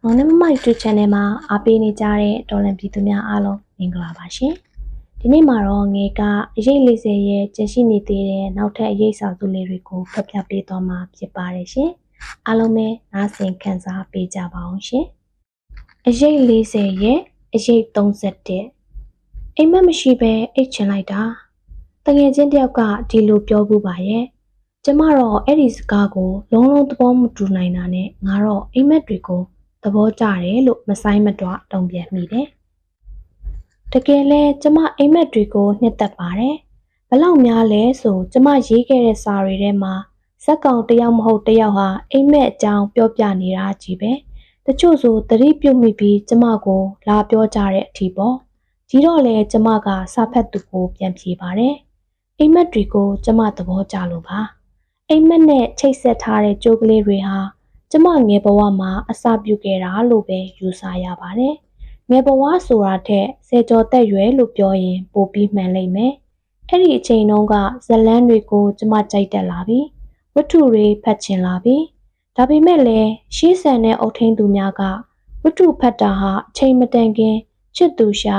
မောင်နှမYouTube Channel မှာအားပေးနေကြတဲ့တော်လန်ပြည်သူများအားလုံးမင်္ဂလာပါရှင်။ဒီနေ့မှာတော့ငယ်ကအရေး40ရဲ့ကျရှိနေသေးတဲ့နောက်ထပ်အရေးစာစုလေးတွေကိုဖတ်ပြပေးသွားမှာဖြစ်ပါတယ်ရှင်။အားလုံးပဲနားဆင်ခံစားပေးကြပါအောင်ရှင်။အရေး40ရဲ့အရေး31အိမ်မက်မရှိဘဲအိတ်ချင်လိုက်တာတငယ်ချင်းတယောက်ကဒီလိုပြောဘူးပါရဲ့။ကျမတော့အဲ့ဒီစကားကိုလုံးလုံးသဘောမတူနိုင်တာနဲ့ငါတော့အိမ်မက်တွေကိုသဘောကျတယ်လို့မဆိုင်မတွတုံ့ပြန်မိတယ်။တကယ်လဲကျမအိမ်မက်တွေကိုနှစ်သက်ပါတယ်။ဘလောက်များလဲဆိုကျမရေးခဲ့တဲ့စာတွေထဲမှာဇက်ကောင်တယောက်မဟုတ်တယောက်ဟာအိမ်မက်အကြောင်းပြောပြနေတာကြီးပဲ။တချို့ဆိုသတိပြုမိပြီးကျမကိုလာပြောကြတဲ့အထိပေါ့။ဒီတော့လေကျမကစာဖတ်သူကိုပြန်ဖြေပါတယ်။အိမ်မက်တွေကိုကျမသဘောကျလို့ပါ။အိမ်မက်နဲ့ချိတ်ဆက်ထားတဲ့ကြိုးကလေးတွေဟာကျမငယ်ဘဝမှာအစပြုခဲ့တာလို့ပဲယူဆရပါတယ်။ငယ်ဘဝဆိုတာထက်ဆယ်ကျော်သက်ရွယ်လို့ပြောရင်ပိုပြီးမှန်လိမ့်မယ်။အဲ့ဒီအချိန်တုန်းကဇလန်းတွေကိုကျမကြိုက်တက်လာပြီ။ဝတ္ထုတွေဖတ်ချင်လာပြီ။ဒါပေမဲ့လည်းရှေးဆန်တဲ့အုပ်ထိန်းသူများကဝတ္ထုဖတ်တာဟာအချိန်မတန်ခင်ချစ်သူရှာ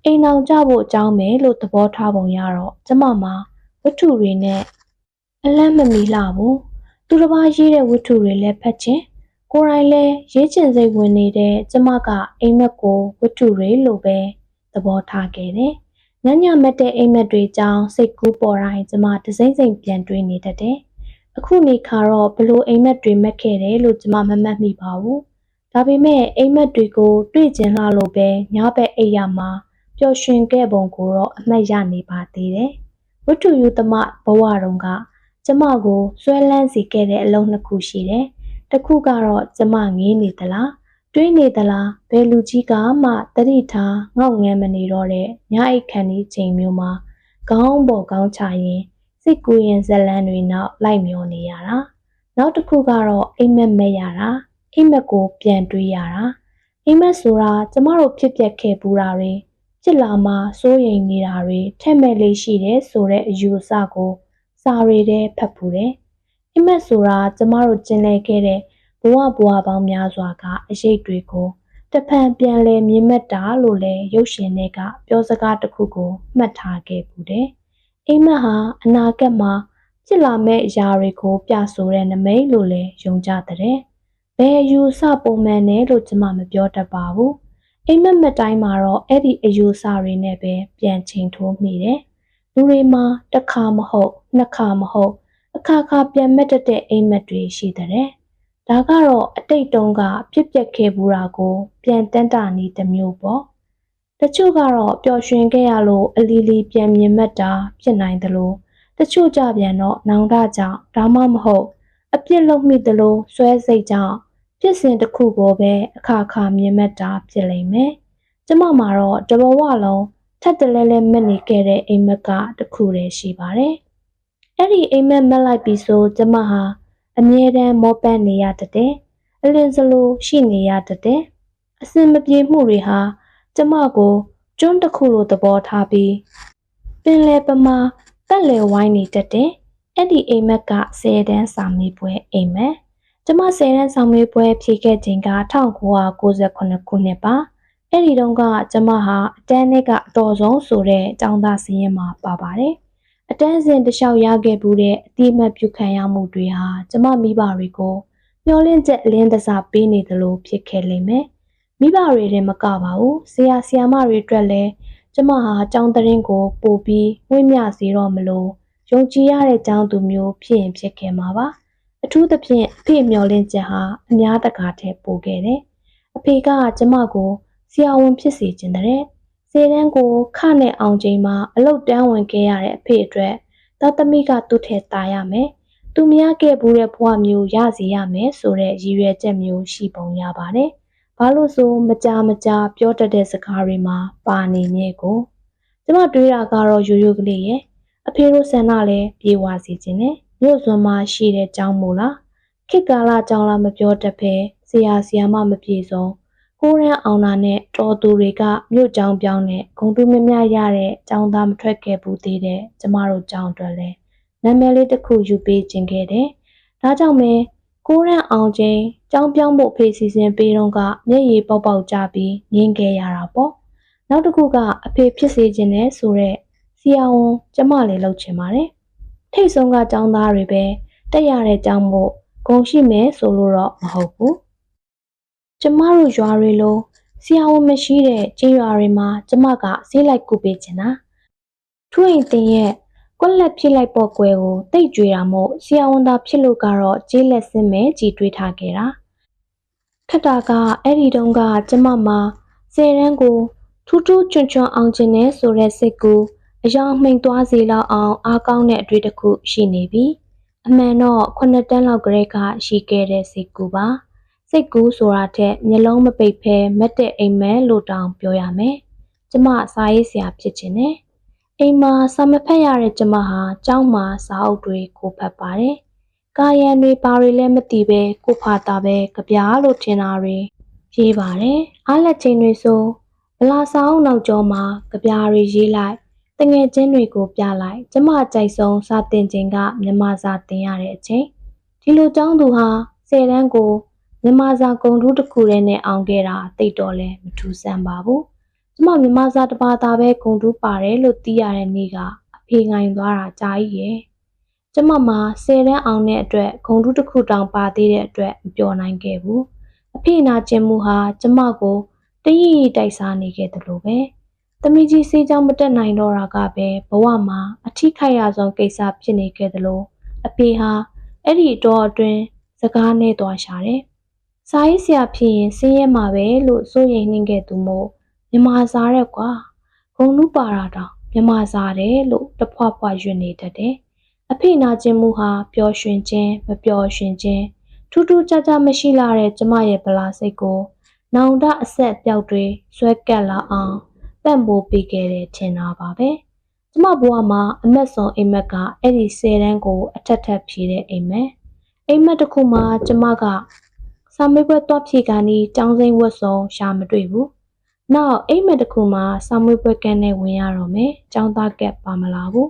အိမ်အောင်ကြဖို့အကြောင်းပဲလို့သဘောထားပုံရတော့ကျမမှာဝတ္ထုတွေနဲ့အလန့်မမီလှဘူး။သူတစ်ပါးရေးတဲ့ဝတ္ထုတွေလည်းဖတ်ချင်ကိုယ်တိုင်လည်းရေးချင်စိတ်ဝင်နေတဲ့ကျမကအိမ်မက်ကိုဝတ္ထုတွေလိုပဲသဘောထားခဲ့တယ်။ညမက်တဲ့အိမ်မက်တွေကြောင့်စိတ်ကူးပေါ်တိုင်းကျမတစိမ့်စိမ့်ပြန်တွေးနေတတ်တယ်။အခုနေခါတော့ဘလို့အိမ်မက်တွေမက်ခဲ့တယ်လို့ကျမမမှတ်မိပါဘူး။ဒါပေမဲ့အိမ်မက်တွေကိုတွေ့ကျင်လှလို့ပဲညဘက်အိပ်ရမှာပျော်ရွှင်ခဲ့ပုံကိုတော့အမှတ်ရနေပါသေးတယ်။ဝတ္ထုယူသမဘဝတုန်းကကျမကိုဆွဲလန်းစေခဲ့တဲ့အလုံးနှစ်ခုရှိတယ်။တစ်ခုကတော့ကျမငေးနေသလားတွေးနေသလားဘယ်လူကြီးကမှတတိထားငေါက်ငမ်းမနေတော့တဲ့ညအိတ်ခန့်ဒီချိန်မျိုးမှာခေါင်းပေါ်ခေါင်းချရင်စိတ်ကူးရင်ဇလန်းတွေနောက်လိုက်မျောနေရတာနောက်တစ်ခုကတော့အိမ်မက်မဲ့ရတာအိမ်မက်ကိုပြန်တွေးရတာအိမ်မက်ဆိုတာကျမတို့ဖြစ်ပျက်ခဲ့ပူတာတွေဖြစ်လာမှစိုးရိမ်နေတာတွေထက်မဲ့လေးရှိတယ်ဆိုတဲ့အယူအဆကိုစာတွေထဲဖတ်ပူတယ်အိမ်မက်ဆိုတာကျမတို့ကျင်လည်ခဲ့တဲ့ဘဝပေါင်းများစွာကအရေးတွေကိုတဖန်ပြန်လဲမြင်မှတ်တာလို့လဲရုပ်ရှင်တွေကပြောစကားတစ်ခုကိုမှတ်ထားခဲ့ပူတယ်အိမ်မက်ဟာအနာဂတ်မှာဖြစ်လာမယ့်အရာတွေကိုပြဆိုတဲ့နမိတ်လို့လဲယုံကြတဲ့ဘယ်အယူအဆပုံမှန်နဲ့လို့ကျမမပြောတတ်ပါဘူးအိမ်မက်တိုင်းမှာတော့အဲ့ဒီအယူအဆတွေနဲ့ပဲပြန်ချိန်ထိုးမိတယ်လူတွေမှာတစ်ခါမဟုတ်နှစ်ခါမဟုတ်အခါခါပြန်မက်တဲ့အိမ်မက်တွေရှိတဲ့ဒါကတော့အတိတ်တုန်းကဖြစ်ပျက်ခဲ့ဘူးတာကိုပြန်တန်းတာနေတစ်မျိုးပေါ့တချို့ကတော့ပျော်ရွှင်ခဲ့ရလို့အလီလီပြန်မြင်မှတ်တာဖြစ်နိုင်တယ်လို့တချို့ကြပြန်တော့နောင်တကြောင့်ဒါမှမဟုတ်အပြစ်လုပ်မိတယ်လို့ဆွဲစိတ်ကြောင့်ဖြစ်စဉ်တစ်ခုကိုပဲအခါခါမြင်မှတ်တာဖြစ်လိမ့်မယ်ကျမမှာတော့တဘဝလုံးထပ်တလဲလဲမက်နေခဲ့တဲ့အိမ်မက်ကတစ်ခုတည်းရှိပါတယ်အဲ့ဒီအိမ်မက်မက်လိုက်ပြီဆိုကျမဟာအမြဲတမ်းမောပန်းနေရတဲ့အလင်းစလိုရှိနေရတဲ့အစင်မပြေမှုတွေဟာကျမကိုကျွန်းတစ်ခုလိုသဘောထားပြီးပင်လယ်ပမာတက်လေဝိုင်းနေတတ်တဲ့အဲ့ဒီအိမ်မက်က10တန်းစာမေးပွဲအိမ်မက်ကျမ10တန်းစာမေးပွဲဖြေခဲ့ချိန်က1998ခုနှစ်ပါအဲ့ဒီတုန်းကကျမဟာအတန်းထဲကအတော်ဆုံးဆိုတဲ့ကျောင်းသားစင်းရင်မှာပါပါတယ်အတန်းစဉ်တလျှောက်ရခဲ့မှုတဲ့အတိအမှတ်ပြုခံရမှုတွေဟာကျမမိဘတွေကိုမျောလင့်ချက်အလင်းတစားပေးနေသလိုဖြစ်ခဲ့လိမ့်မယ်မိဘတွေတင်မကပါဘူးဆရာဆရာမတွေအတွက်လည်းကျမဟာကျောင်းသတင်းကိုပို့ပြီးဝင့်မျှစေတော့မလို့ယုံကြည်ရတဲ့ကျောင်းသူမျိုးဖြစ်ရင်ဖြစ်ခဲ့မှာပါအထူးသဖြင့်အဖေမျောလင့်ချက်ဟာအများတကာထက်ပိုခဲ့တယ်အဖေကကျမကိုဆရာဝန်ဖြစ်စေချင်တဲ့စေတန်းကိုခနဲ့အောင်ချိန်မှာအလုတ်တန်းဝင်ခဲ့ရတဲ့အဖေအတွက်သားသမီးကသူ့ထက်တာရမယ်သူမရခဲ့ဘူးတဲ့ဘဝမျိုးရစီရမယ်ဆိုတဲ့ရည်ရွယ်ချက်မျိုးရှိပုံရပါတယ်။ဘာလို့ဆိုမကြာပြောတတ်တဲ့စကားတွေမှာပါနေမြဲကိုကျမတွေးတာကတော့ရိုးကလေးရဲ့အဖေတို့ဆန္ဒလည်းပြေဝစီခြင်းနဲ့မြို့စွန်မှာရှိတဲ့ကျောင်းမို့လားခေတ်ကာလကျောင်းလားမပြောတတ်ဖဲဆရာဆရာမမပြေဆုံးကိုရန်အောင်လာနဲ့တော်သူတွေကမြို့ကျောင်းပြောင်းနဲ့ဂုံတူးမမြရတဲ့ကျောင်းသားမထွက်ခဲ့ဘူးသေးတဲ့ကျမတို့ကျောင်းအတွက်လဲနာမည်လေးတစ်ခုယူပေးခြင်းခဲ့တယ်။ဒါကြောင့်ပဲ ကိုရန့်အောင်ချင်းကြောင်းပြောင်းဖို့ဖေးစီစဉ်ပေးတော့ကမျက်ရည်ပေါက်ပေါက်ကြပြီးငင်းခဲ့ရတာပေါ့နောက်တစ်ခုကအဖေဖြစ်စေခြင်းနဲ့ဆိုတဲ့ဆရာဝန်ကျမလည်းလုပ်ချင်ပါတယ်ထိတ်ဆုံးကចောင်းသားတွေပဲတက်ရတဲ့ကြောင်းမို့ဂုံရှိမယ်ဆိုလို့တော့မဟုတ်ဘူးကျမတို့ရွာတွေလိုဆရာဝန်မရှိတဲ့ကျေးရွာတွေမှာကျမကဆေးလိုက်ကူပေးချင်တာထူးအိမ်တင်ရဲ့ကွက်လက်ဖြစ်လိုက်ပေါ်ကွယ်ကိုတိတ်ကြွေတာမို့ဆရာဝန်သားဖြစ်လို့ကတော့ကျေးလက်စင်းမဲ့ကြည်တွေးထားခဲ့တာခက်တာကအဲ့ဒီတုန်းကကျမမှာ10တန်းကိုထူးထူးချွန်ချွန်အောင်ခြင်းနဲ့ဆိုတဲ့စိတ်ကူအယောင်မှိန်သွားစေလောက်အောင်အားကောင်းတဲ့အတွေ့တစ်ခုရှိနေပြီအမှန်တော့9တန်းလောက်ကလေးကရှိခဲ့တဲ့စိတ်ကူပါစိတ်ကူဆိုတာထက်မျက်လုံးမပိတ်ဖဲမက်တဲ့အိမ်မဲလို့တောင်ပြောရမယ်ကျမစာရေးဆရာဖြစ်ခြင်းနဲ့အိမ်မှာစာမဖတ်ရတဲ့ကျမဟာကျောင်းမှာစာအုပ်တွေကိုဖတ်ပါတယ်။ကာယံတွေဘာတွေလဲမသိပဲကိုဖာတာပဲကြပြားလို့ထင်တာတွေရေးပါတယ်။အားလက်ချင်းတွေဆိုဗလာစာအုပ်နောက်ကျောမှာကြပြားတွေရေးလိုက်တငယ်ချင်းတွေကိုပြလိုက်ကျမကြိုက်ဆုံးစာသင်ချိန်ကမြန်မာစာသင်ရတဲ့အချိန်ဒီလိုကျောင်းသူဟာ10တန်းကိုမြန်မာစာဂုဏ်ထူးတစ်ခုတည်းနဲ့အောင်ခဲ့တာသိတော့လဲမထူးဆန်းပါဘူး။ကျမမြန်မာစာတစ်ပါးသားပဲဂုဏ်ထူးပါတယ်လို့သိရတဲ့နေ့ကအဖေငိုင်သွားတာကြာကြီးရဲ့။ကျမမှာ10တန်းအောင်တဲ့အတွက်ဂုဏ်ထူးတစ်ခုတောင်ပါသေးတဲ့အတွက်မပြောနိုင်ခဲ့ဘူး။အဖေနာကျင်မှုဟာကျမကိုတရိပ်တိုက်စားနေခဲ့တယ်လို့ပဲ။သမီးကြီးစေးကြောင်မတက်နိုင်တော့တာကပဲဘဝမှာအထိခိုက်ရဆုံးကိစ္စဖြစ်နေခဲ့တယ်လို့အဖေဟာအဲ့ဒီတော့အတွင်းစကားနဲ့သွားရှာတယ်။စာရေးဆရာဖြစ်ရင်စင်းရဲမှာပဲလို့စိုးရိမ်နေခဲ့သူမို့မြန်မာစာရက်ကွာဂုံနုပါတာတောင်မြန်မာစာတယ်လို့တဖွာဖွာရွနေတတ်တယ်အဖေနာကျင်မှုဟာပျော်ရွှင်ခြင်းမပျော်ရွှင်ခြင်းထူးထူးခြားခြားမရှိလာတဲ့ကျမရဲ့ဗလာစိတ်ကိုနောင်တအဆက်အပြောက်တွေဆွဲကပ်လာအောင်ပံ့ပိုးပေးခဲ့တယ်ထင်တာပါပဲကျမဘဝမှာအမက်ဆုံးအိမ်မက်ကအဲ့ဒီ10တန်းကိုအထက်ထပ်ဖြည့်တဲ့အိမ်မက်တစ်ခုမှာကျမကစာမေးပွဲတွားဖြေခါနီးကျောင်းစိမ်းဝတ်စုံရှာမတွေ့ဘူး။နောက်အိမ်မက်တစ်ခုမှာစာမေးပွဲကန်းနဲ့ဝင်ရတော့မယ်။ကျောင်းသားကက်ပါမလာဘူး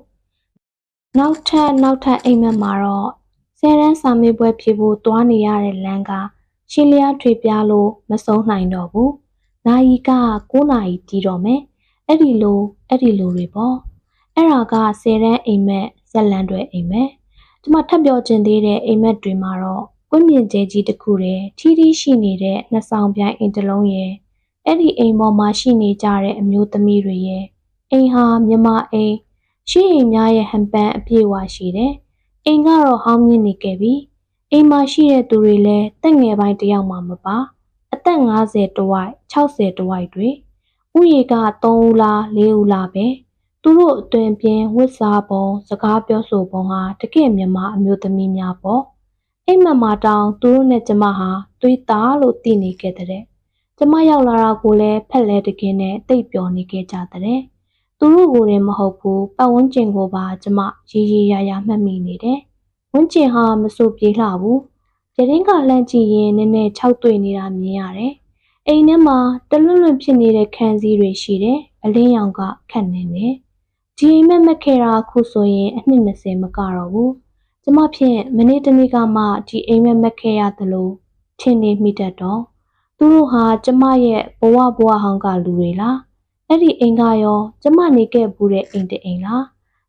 ။နောက်ထပ်အိမ်မက်မှာတော့10တန်းစာမေးပွဲဖြေဖို့တွားနေရတဲ့လမ်းကရှင်းလျားထွေပြလို့မဆုံးနိုင်တော့ဘူး။နာယီက9နာရီတီးတော့မယ်။အဲ့ဒီလိုတွေပေါ့။အဲ့ဒါက10တန်းအိမ်မက်ဇက်လန်တွေအိမ်မက်။ကျမထပ်ပြောချင်သေးတဲ့အိမ်မက်တွေမှာတော့ကွင်းမြင့်ကျဲကြီးတစ်ခုတည်းထီးထီးရှိနေတဲ့နှစ်ဆောင်ပြိုင်အိမ်တစ်လုံးရဲ့အဲ့ဒီအိမ်ပေါ်မှာရှိနေကြတဲ့အမျိုးသမီးတွေရဲ့အိမ်ဟာမြမအိမ်ရှိအိမ်များရဲ့ဟန်ပန်အပြည့်အဝရှိတယ်အိမ်ကတော့ဟောင်းမြင့်နေခဲ့ပြီအိမ်မှာရှိတဲ့သူတွေလည်းတက်ငယ်ပိုင်းတယောက်မှမပါအသက်50တဝိုက်60တဝိုက်တွေဥယေက3ဦးလား4ဦးလားပဲသူတို့အတွင်ပြင်းဝတ်စားပုံစကားပြောဆိုပုံဟာတကယ့်မြမအမျိုးသမီးများပေါ့အိမ်မက်မှာတောင်သူတို့နဲ့ကျမဟာသွေးသားလို့သိနေခဲ့တဲ့ကျမရောက်လာတာကိုလည်းဖက်လဲတကင်းနဲ့တိတ်ပျော်နေခဲ့ကြတဲ့သူတို့ကိုလည်းမဟုတ်ဘူးပတ်ဝန်းကျင်ကိုပါကျမရေရမှတ်မိနေတယ်ဝန်းကျင်ဟာမဆိုပြေးလှဘူးရတင်းကလှမ်းကြည့်ရင်နည်းနည်းခြောက်သွေ့နေတာမြင်ရတယ်အိမ်ထဲမှာတလွန့်လွန့်ဖြစ်နေတဲ့ခန်းစည်းတွေရှိတယ်အလင်းရောင်ကခက်နေတယ်ဒီအိမ်မက်ခဲ့တာအခုဆိုရင်အနှစ်20မကတော့ဘူးကျမဖြင့်မနေ့တနေ့ကမှဒီအိမ်မက်ခဲ့ရသလိုထင်နေမိတတ်တော့သူတို့ဟာကျမရဲ့ဘဝဟောင်းကလူတွေလားအဲ့ဒီအိမ်ကရောကျမနေခဲ့ဘူးတဲ့အိမ်တအိမ်လား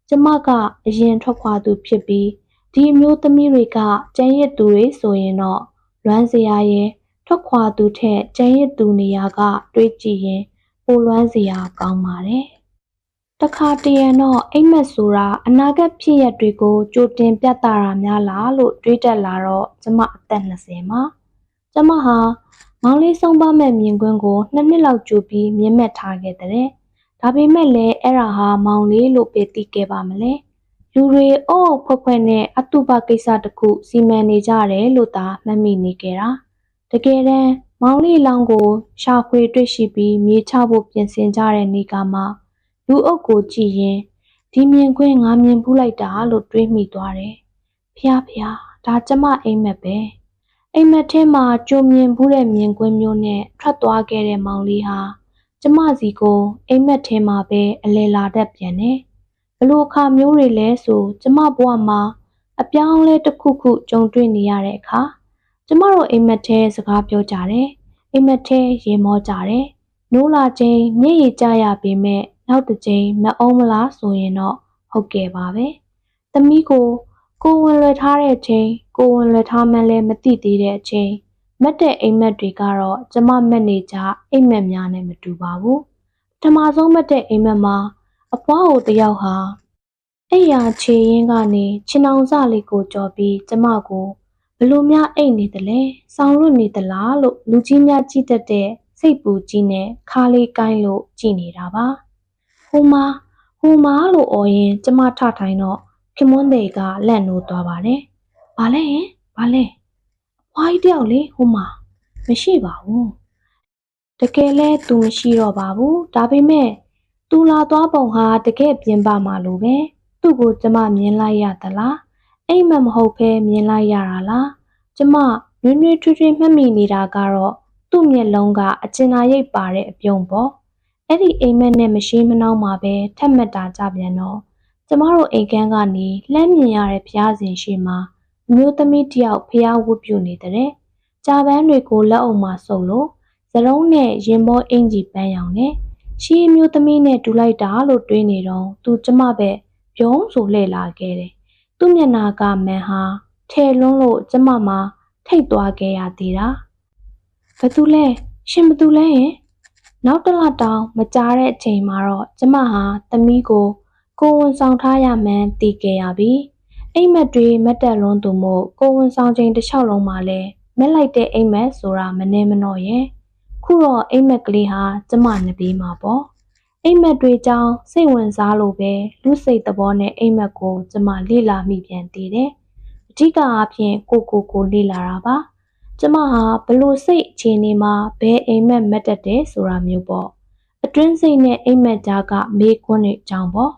ကျမကအရင်ထွက်ခွာသူဖြစ်ပြီးဒီအမျိုးသမီးတွေကကျန်ရစ်သူတွေဆိုရင်တော့လွမ်းစရာရဲ့ထွက်ခွာသူထက်ကျန်ရစ်သူနေရာကတွေးကြည့်ရင်ပိုလွမ်းစရာကောင်းပါတယ်တခါတရံတော့အိမ်မက်ဆိုတာအနာဂတ်ဖြစ်ရပ်တွေကိုကြိုတင်ပြသတာများလားလို့တွေးတက်လာတော့ကျမအသက်20မှာကျမဟာမောင်လေးဆုံးပါမဲ့မြင်ကွင်းကို2နှစ်လောက်ကြိုပြီးမြင်မှတ်ထားခဲ့တဲ့ဒါပေမဲ့လည်းအဲ့ဒါဟာမောင်လေးလို့ပဲသိခဲ့ပါမလဲလူတွေအုပ်ဖွဲ့နဲ့အတုပကိစ္စတစ်ခုစီမံနေကြတယ်လို့သာမှတ်မိနေကြတာတကယ်တမ်းမောင်လေးလောင်းကိုရှာဖွေတွေ့ရှိပြီးမြေချဖို့ပြင်ဆင်ကြတဲ့နေ့ကမှလူအုပ်ကိုကြည့်ရင်ဒီမြင်ကွင်းငါမြင်ဘူးလိုက်တာလို့တွေးမိသွားတယ်ဖျားဒါကျမအိမ်မက်ပဲအိမ်မက်ထဲမှာကြုံမြင်ဘူးတဲ့မြင်ကွင်းမျိုးနဲ့ထွက်သွားခဲ့တဲ့မောင်လေးဟာကျမစီကိုအိမ်မက်ထဲမှာပဲအလဲလာတတ်ပြန်တယ်ဘလို့အခါမျိုးတွေလဲဆိုကျမဘဝမှာအပြောင်းလဲတစ်ခုခုကြုံတွေ့နေရတဲ့အခါ ကျမတို့အိမ်မက်ထဲစကားပြောကြတယ်။အိမ်မက်ထဲရေမောကြတယ်။နိုးလာချိန်မျက်ရည်ကျရပေမဲ့နောက်တစ်ချိန်မအောင်မလားဆိုရင်တော့ဟုတ်ကဲ့ပါပဲ။သမီးကိုဝင်လွယ်ထားတဲ့ချိန်ကိုဝင်လွယ်ထားမှန်းလည်းမသိသေးတဲ့အချိန်မက်တဲ့အိမ်မက်တွေကတော့ကျမမက်နေကြအိမ်မက်များနဲ့မတူပါဘူး။ပထမဆုံးမက်တဲ့အိမ်မက်မှာအဖွားကိုတယောက်ဟာအိယာခြေရင်းကနေခြေနှောင်စလေးကိုကြော်ပြီးကျမကိုဘလို့များအိတ်နေသလဲဆောင်းလွတ်နေသလားလို့လူကြီးများကြည့်တတ်တဲ့စိတ်ပူကြီးနဲ့ခါလေးကိုင်းလို့ကြည့်နေတာပါဟိုမာလို့အော်ရင်ကျမထထိုင်တော့ခင်မွန်းသေးကလက်နိုးသွားပါတယ်ဘာလဲအဖွားကြီးတယောက်လေဟိုမာမရှိပါဘူးတကယ်လဲသူမရှိတော့ပါဘူးဒါပေမဲ့သူလာသွားပုံဟာတကယ်ပြင်ပမှာလို့ပဲသူ့ကိုကျမမြင်လိုက်ရသလားအိမ်မက်မဟုတ်ဘဲမြင်လိုက်ရတာလားကျမနွေးနွေးထွေးထွေးမှတ်မိနေတာကတော့သူ့မျက်လုံးကအကျဉ်းသာရိပ်ပါတဲ့အပြုံးပေါ့အဲ့ဒီအိမ်မက်နဲ့မရှိမနှောင်းမှာပဲထက်မှတ်တာကြပြန်တော့ကျမတို့အိမ်ကန်းကနေလှမ်းမြင်ရတဲ့ဖျားစဉ်ရှိမှာအမျိုးသမီးတယောက်ဖျားဝတ်ပြုနေတဲ့ကြာပန်းတွေကိုလက်အုပ်မှာစုပ်လို့စရုံးနဲ့ရင်ဘောအင်ကြီးပန်းရောင်နဲ့ရှီးအမျိုးသမီးနဲ့တူလိုက်တာလို့တွေးနေတော့သူကျမပဲပြုံးဆိုလှည့်လာခဲ့တယ်သူ့မျက်နှာကမန်ဟာထဲလွန်းလို့ကျမမှာထိတ်သွားခဲ့ရသေးတာဘသူလဲရှင်ဘသူလဲဟင်နောက်တစ်လတောင်မကြားတဲ့အချိန်မှာတော့ကျမဟာသမီးကိုဝန်ဆောင်ထားရမှန်းသိခဲ့ရပြီအိမ်မက်တွေမက်တက်လွန်းသူမို့ကိုဝန်ဆောင်ချိန်တစ်လျှောက်လုံးမှာလဲမက်လိုက်တဲ့အိမ်မက်ဆိုတာမနှဲမနှော့ရဲ့ခုတော့အိမ်မက်ကလေးဟာကျမနှပြေးမှာပေါ့အိမ်မက်တွေကြောင့်စိတ်ဝင်စားလို့ပဲလူစိတ်သဘောနဲ့အိမ်မက်ကိုကျမလေ့လာမိပြန်သေးတယ်အဓိကအားဖြင့်ကိုလေ့လာတာပါကျမဟာဘလို့စိတ်အခြေအနေမှာဘယ်အိမ်မက်မက်တက်တယ်ဆိုတာမျိုးပေါ့အတွင်းစိတ်နဲ့အိမ်မက်ကြားကမေးခွန်းတွေအကြောင်းပေါ့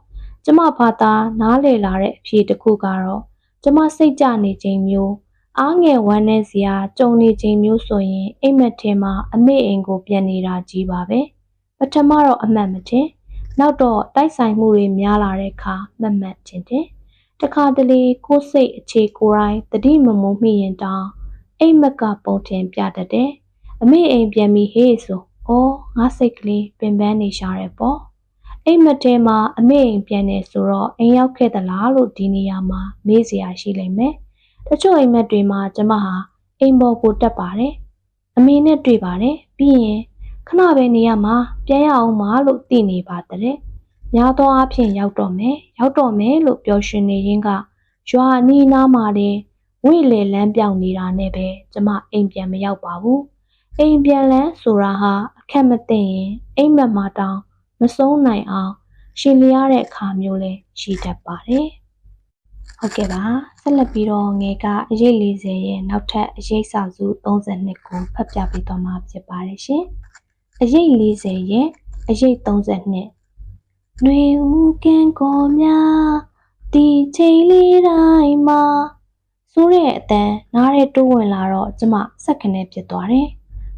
ကျမဘာသာနားလည်လာတဲ့အဖြေတစ်ခုကတော့ကျမစိတ်ကြနေချိန်မျိုးအားငယ်ဝမ်းနည်းစရာကြုံနေချိန်မျိုးဆိုရင်အိမ်မက်ထဲမှာအမေအိမ်ကိုပြန်နေတာကြီးပါပဲပထမတော့အမှတ်မထင်နောက်တော့တိုက်ဆိုင်မှုတွေများလာတဲ့အခါမမှတ်ချင်တယ်တခါတလေကိုယ်စိတ်အခြေကိုယ်တိုင်းတတိမမုံမိရင်တောင်အိမ်မက်ကပုံတင်ပြတတ်တယ်အမေအိမ်ပြန်ပြီးဟေးဆိုအော်ငါစိတ်ကလေးပင်ပန်းနေရှာတယ်ပေါ့အိမ်မက်ထဲမှာအမေအိမ်ပြန်နေဆိုတော့အိမ်ရောက်ခဲ့သလားလို့ဒီနေရာမှာမေးစရာရှိလိမ့်မယ်တချို့အိမ်မက်တွေမှာကျမဟာအိမ်ပေါ်ကိုတက်ပါတယ်အမေနဲ့တွေ့ပါတယ်ပြီးရင်ခဏပဲနေရမှာပြန်ရအောင်မလို့သိနေပါတဲ့များသောအားဖြင့်ရောက်တော့မယ်လို့ပြောရှင်နေရင်းကရွာအနီးနားမှာတင်ဝိလေလန်းပြောင်နေတာနဲ့ပဲကျမအိမ်ပြန်မရောက်ပါဘူးအိမ်ပြန်လန်းဆိုတာဟာအခက်မသိရင်အိမ်မက်မှာတောင်မဆုံးနိုင်အောင်ရှင်လျားတဲ့အခါမျိုးလဲရှိတတ်ပါတယ်ဟုတ်ကဲ့ပါဆက်လက်ပြီးတော့ငယ်ကအရေး40ရဲ့နောက်ထပ်အရေးစာစု32ကိုဖတ်ပြပေးသွားမှာဖြစ်ပါတယ်ရှင်အရေး40ရဲ့အရေး32ຫນွေဦးကင်းကိုများဒီချိန်လေးတိုင်းမှာဆိုးတဲ့အတန်နားရဲတိုးဝင်လာတော့ကျမစက်ခနဲဖြစ်သွားတယ်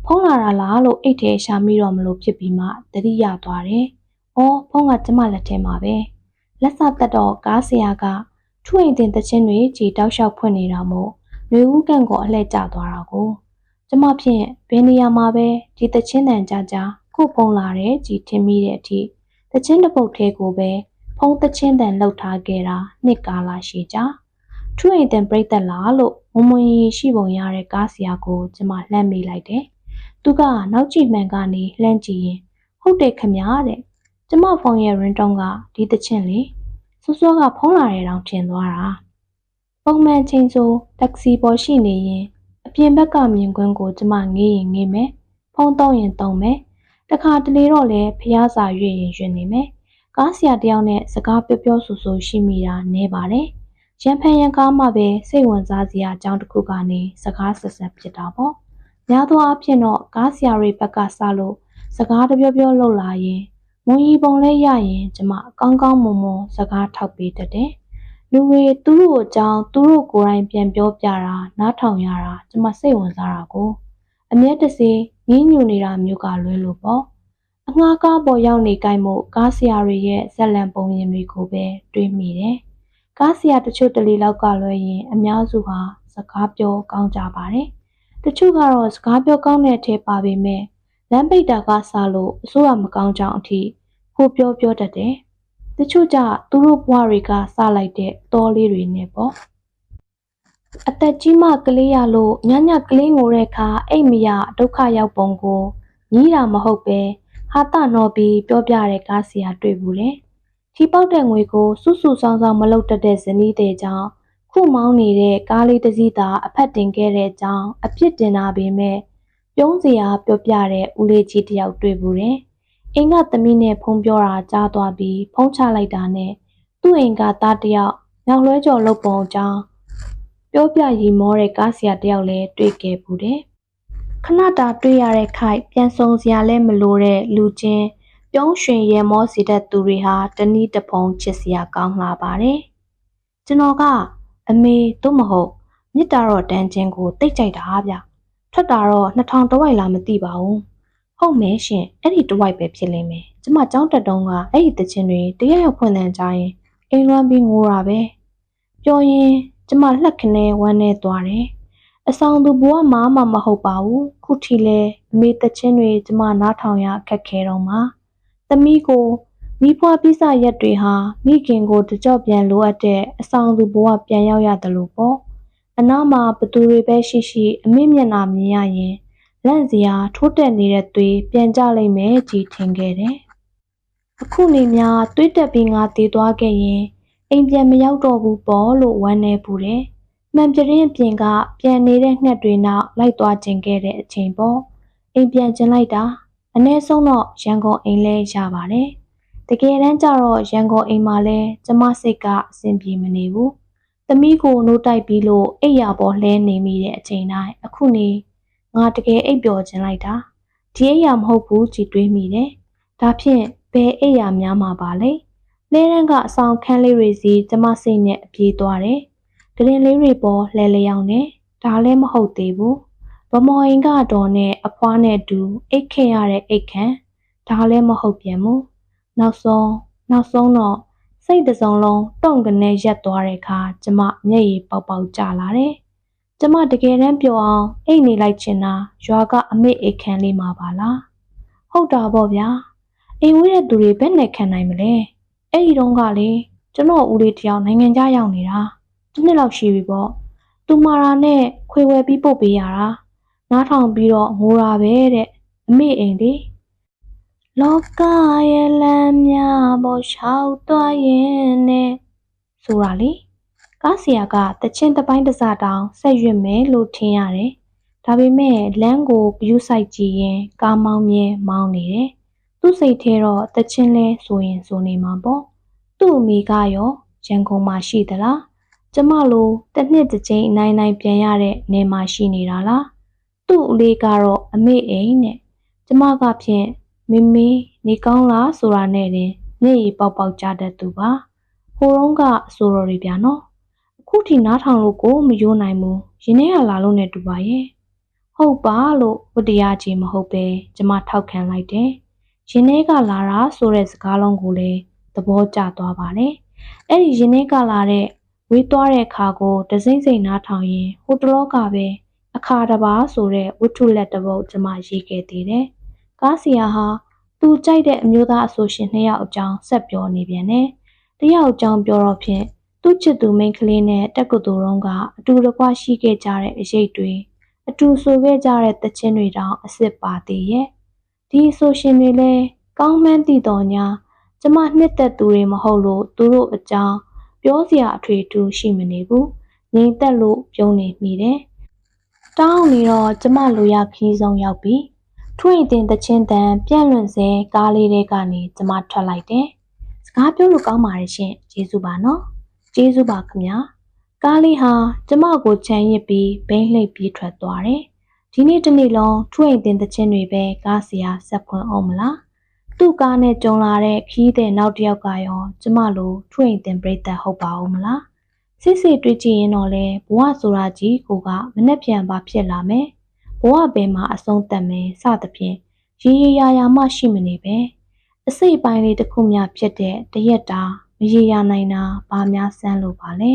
ဖုံးလာတာလားလို့အိတ်ထဲရှာမိတော့မလို့ဖြစ်ပြီးမှတတိယသွားတယ်အော်ဖုံးကကျမလက်ထဲမှာပဲလက်စသက်တော့ကားဆရာကထွင်တင်တချင်းတွေကြည်တောက်လျှောက်ဖွင့်နေတာမို့ຫນွေဦးကန့်ကိုအလှည့်ကျသွားတာကိုကျမဖြင့်ဘယ်နေရာမှာပဲဒီတချင်းတန်ကြခုဖုံးလာတဲ့ကြည်ထင်မိတဲ့အထိတချင်းတစ်ပုတ်ထဲကိုပဲဖုံးတချင်းတန်လှုပ်ထားခဲ့တာနှစ်ကာလရှိကြထွင်တင်ပြိတ္တလားလို့မွန်ရီရှိပုံရတဲ့ကားဆရာကိုကျမလှမ်းမိလိုက်တယ်သူကနောက်ကြည့်မှန်ကနေလှမ်းကြည့်ရင်ဟုတ်တယ်ခမရတဲ့ကျမဖုန်းရဲ့ရင်းတုံးကဒီတချင်းလေစောကဖုံးလာတဲ့တောင်ထင်သွားတာပုံမှန်ချင်းဆိုတက္ကစီပေါ်ရှိနေရင်အပြင်ဘက်ကမြင်ကွင်းကိုကျမငေးရင်ငေးမယ်ဖုန်းသုံးရင်သုံးမယ်တခါတလေတော့လည်းဖျားစာရွေ့ရင်ရွေ့နေမယ်ကားဆရာတယောက်နဲ့စကားပြောဆူရှိမိတာနဲပါတယ်ရန်ဖန်ရန်ကားမှပဲစိတ်ဝင်စားစရာအကြောင်းတစ်ခုကနေစကားဆက်ဖြစ်တာပေါ့များသောအားဖြင့်တော့ကားဆရာတွေဘက်ကစလို့စကားတပြောလုပ်လာရင်မွန်ရီပုံလဲရရင်ကျမကောင်းမွန်စကားထောက်ပေးတတ်တယ်လူတွေသူတို့အကြောင်းသူတို့ကိုယ်တိုင်ပြန်ပြောပြတာနားထောင်ရတာကျမစိတ်ဝင်စားတာကိုအမျက်တစေငင်းညူနေတာမျိုးကလွဲလို့ပေါ့အငှားကားပေါ်ရောက်နေကြမို့ကားဆရာတွေရဲ့ဇက်လံပုံရင်တွေကိုပဲတွေးမိတယ်ကားဆရာတချို့တလေလောက်ကလွဲရင်အများစုဟာစကားပြောကောင်းကြပါတယ် တချို့ကတော့စကားပြောကောင်းတဲ့အထက်ပါပေမဲ့လမ်းပိတ်တာကစလို့အစိုးရမကောင်းကြောင်အထိကိုပြောတတ်တယ်။တချို့ကြသူတို့ဘဝတွေကစလိုက်တဲ့တောလေးတွေနဲ့ပေါ့။အသက်ကြီးမှကလေးရလို့ညကလေးငိုတဲ့အခါအိတ်မရဒုက္ခရောက်ပုံကိုညီးတာမဟုတ်ပဲဟာတနော်ပြီးပြောပြတဲ့ကားဆရာတွေ့ဘူးတယ်။ထီပေါက်တဲ့ငွေကိုစုဆောင်းမလုပ်တတ်တဲ့ဇနီးတဲ့ကြောင့်ခုမောင်းနေတဲ့ကားလေးတစ်စီးသာအဖက်တင်ခဲ့တဲ့အကြောင်းအပြစ်တင်တာပေမဲ့ပြုံးစရာပြောပြတဲ့ဦးလေးကြီးတစ်ယောက်တွေ့ဘူးတယ်။အိမ်ကသမီးနဲ့ဖုန်းပြောတာကြားသွားပြီးဖုန်းချလိုက်တာနဲ့သူ့အိမ်ကသားတစ်ယောက်နောက်လွှဲကျော်လုပ်ပုံအကြောင်းပြောပြရီမောတဲ့ကားဆရာတစ်ယောက်လည်းတွေ့ခဲ့ဘူးတယ်။ခဏတာတွေ့ရတဲ့ခိုက်ပြန်ဆောင်စရာလည်းမလိုတဲ့လူချင်းပြုံးရွှင်ရဲမောစီတဲ့သူတွေဟာတနည်းတစ်ဖုံချစ်စရာကောင်းလာပါတယ်။ကျွန်တော်ကအမေတို့မဟုတ်မြစ်တာတော့တန်းချင်းကိုတိတ်ကြိုက်တာဗျ။ထွက်တာတော့2000တဝိုက်လားမသိပါဘူး။ဟုတ်မဲရှင်အဲ့ဒီတဝိုက်ပဲဖြစ်လိမ့်မယ်။ကျမကျောင်းတက်တုန်းကအဲ့ဒီတချင်းတွေတရက်ရောက်ဖွင့်တဲ့ကြရင်အိမ်လွမ်းပြီးငိုတာပဲ။ပြောရင်ကျမလှက်ခနဲဝမ်းနေသွားတယ်။အဆောင်သူဘဝမှာမဟုတ်ပါဘူး။ခုထိလဲအမေတချင်းတွေကျမနားထောင်ရခက်ခဲတော့မှာ။သမီးကိုမိဖွားပိစရက်တွေဟာမိခင်ကိုတကြော့ပြန်လိုအပ်တဲ့အဆောင်သူဘဝပြန်ရောက်ရတယ်လို့ပေါ့။အနားမှာဘသူတွေပဲရှိအမေမျက်နှာမြင်ရရင်လန့်စရာထိုးတက်နေတဲ့သွေးပြန်ကြလိမ့်မယ်ကြည်ထင်ခဲ့တယ်။အခုနေများသွေးတက်ပြီးငါတည်သွားခဲ့ရင်အိမ်ပြန်မရောက်တော့ဘူးပေါ့လို့ဝမ်းနေပူတယ်။မှန်ပြင်းအပြင်ကပြန်နေတဲ့ငှက်တွေနောက်လိုက်သွားခြင်းခဲ့တဲ့အချိန်ပေါ့။အိမ်ပြန်ကျင်လိုက်တာအနည်းဆုံးတော့ရန်ကုန်အိမ်လဲရပါတယ်။တကယ်တမ်းကျတော့ရန်ကုန်အိမ်မှာလဲကျမစိတ်ကအဆင်ပြေမနေဘူး။သမီးကိုနိုးတိုက်ပြီးလို့အိပ်ရာပေါ်လှဲနေမိတဲ့အချိန်တိုင်းအခုနေငါတကယ်အိပ်ပျော်ခြင်းလိုက်တာဒီအိပ်ရာမဟုတ်ဘူးကြည်တွေးမိတယ်။ဒါဖြင့်ဘယ်အိပ်ရာများမှာပါလဲ။လဲရန်ကအဆောင်ခန်းလေးတွေစီကျမစိတ်နဲ့အပြေးသွားတယ်။ကရင်လေးတွေပေါ်လှဲလျောင်းနေဒါလည်းမဟုတ်သေးဘူး။ဗမော်ရင်ကတော့နဲ့အဖွားနဲ့တူအိတ်ခဲ့ရတဲ့အိတ်ခန့်ဒါလည်းမဟုတ်ပြန်ဘူး။နောက်ဆုံးတော့စိတ်တစ်စုံလုံးတုံကနေရက်သွားတဲ့အခါကျမမျက်ရည်ပေါက်ကျလာတယ်။ကျမတကယ်တမ်းပြောအောင်အိတ်နေလိုက်ချင်တာရွာကအမေအိတ်ခန့်လေးမှာပါလား။ဟုတ်တာပေါ့ဗျာ။အိမ်ဝေးတဲ့သူတွေဘယ်နဲ့ခံနိုင်မလဲ။အဲ့ဒီတုန်းကလေကျွန်တော်ဦးလေးတယောက်နိုင်ငံခြားရောက်နေတာတစ်နှစ်လောက်ရှိပြီပေါ့။သူမာရာနဲ့ခွေဝယ်ပြီးပို့ပေးရတာနားထောင်ပြီးတော့ငိုတာပဲတဲ့အမေအိမ်လေလောကရဲ့လမ်းများပေါ်ရှောက်သွားရင်နဲ့ဆိုတာလေကားဆရာကတချင်းတစ်ပိုင်းတစ်စတောင်ဆက်ရွတ်မယ်လို့ထင်ရတယ်။ဒါပေမဲ့လမ်းကိုဘယူးဆိုင်ကြည့်ရင်ကားမောင်းမြဲမောင်းနေတယ်။သူ့စိတ်ထဲတော့တချင်းလဲဆိုရင်ဆိုနေမှာပေါ့။သူ့အမိကရောရန်ကုန်မှာရှိသလား။ကျမလိုတစ်နှစ်တစ်ချိန်အနိုင်ပြန်ရတဲ့နေမှာရှိနေတာလား။သူ့ဦးလေးကတော့အမေအိမ်နဲ့ကျမကဖြင့်မမေနေကောင်းလားဆိုတာနဲ့တင်မျက်ရည်ပေါက်ကျတတ်သူပါဟိုတုန်းကအဆိုတော်တွေဗျာနော်အခုထိနားထောင်လို့ကိုမယိုးနိုင်ဘူးရင်ထဲကလာလို့နဲ့တူပါရဲ့ဟုတ်ပါလို့ဝတ္တရားကြီးမဟုတ်ပဲကျမထောက်ခံလိုက်တယ်ရင်ထဲကလာတာဆိုတဲ့စကားလုံးကိုလည်းသဘောကျသွားပါတယ်အဲ့ဒီရင်ထဲကလာတဲ့ဝေးသွားတဲ့အခါကိုတစိမ့်စိမ့်နားထောင်ရင်ဟိုတလောကပဲအခါတစ်ပါးဆိုတဲ့ဝတ္ထုလက်တစ်ပုဒ်ကျမရေးခဲ့သေးတယ်ကားဆရာဟာသူကြိုက်တဲ့အမျိုးသားအဆိုရှင်2ယောက်အကြောင်းဆက်ပြောနေပြန်တယ်။တစ်ယောက်အကြောင်းပြောတော့ဖြင့်သူ့ချစ်သူမိန်းကလေးနဲ့တက္ကသိုလ်တုန်းကအတူတကွရှိခဲ့ကြတဲ့အရေးတွေအတူဆိုခဲ့ကြတဲ့သချင်းတွေတောင်အစ်စ်ပါသေးရဲ့။ဒီအဆိုရှင်တွေလည်းကောင်းမှန်းသိတော်ညာကျမနှစ်သက်သူတွေမဟုတ်လို့သူတို့အကြောင်းပြောစရာအထွေထူးရှိမနေဘူး။ငြိမ်သက်လို့ပြုံးနေမိတယ်။တောင်းနေတော့ကျမလူရခီးဆုံးရောက်ပြီ။ထွေတင်တချင်းတန်ပြန့်လွင့်စေကားလေးတွေကနေကျမထွက်လိုက်တယ်။စကားပြောလို့ကောင်းပါတယ်ရှင်။ကျေးဇူးပါနော်။ကျေးဇူးပါခင်ဗျာ။ကားလေးဟာကျမကိုချမ်းရစ်ပြီးဘိန်းလှိပ်ပြီးထွက်သွားတယ်။ဒီနေ့တစ်နေ့လုံးထွေတင်တချင်းတွေပဲကားဆရာဆက်ဖွင့်အောင်မလား။သူ့ကားနဲ့ကြုံလာတဲ့ခီးတဲ့နောက်တစ်ယောက်ကရောကျမလိုထွေတင်ပြိတ္တဟုတ်ပါအောင်မလား။စစ်စစ်တွေ့ကြည့်ရင်တော့လေဘဝဆိုတာကြီးကိုကမနှက်ပြန်ပါဖြစ်လာမယ်။ဘဝပင်မှာအဆုံးသတ်မယ်စသဖြင့်ရေရာမှရှိမနေပဲအစိတ်ပိုင်းလေးတစ်ခုများဖြစ်တဲ့တရက်တာမရေရာနိုင်တာဘာများစမ်းလို့ပါလဲ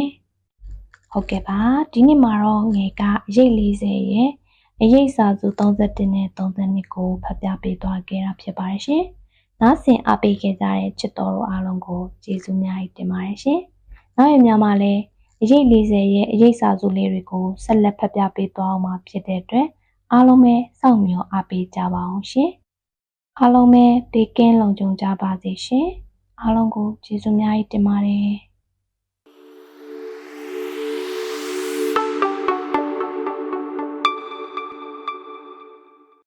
ဟုတ်ကဲ့ပါဒီနေ့မှာတော့ငယ်ကအရေး40ရဲ့ အရေးစာစု31နဲ့32ကိုဖတ်ပြပေးသွားခဲ့တာဖြစ်ပါတယ်ရှင်။နားဆင်အားပေးခဲ့ကြတဲ့ချစ်တော်တို့အားလုံးကိုကျေးဇူးများတင်ပါတယ်ရှင်။နောက်ရများမှာလည်းအရေး40ရဲ့အရေးစာစုလေးတွေကိုဆက်လက်ဖတ်ပြပေးသွားအောင်မှာဖြစ်တဲ့အတွက်အားလုံးပဲစောင့်မျှော်အားပေးကြပါအောင်ရှင်။အားလုံးပဲဘေးကင်းလုံခြုံကြပါစေရှင်။အားလုံးကိုကျေးဇူးများတင်ပါတယ်။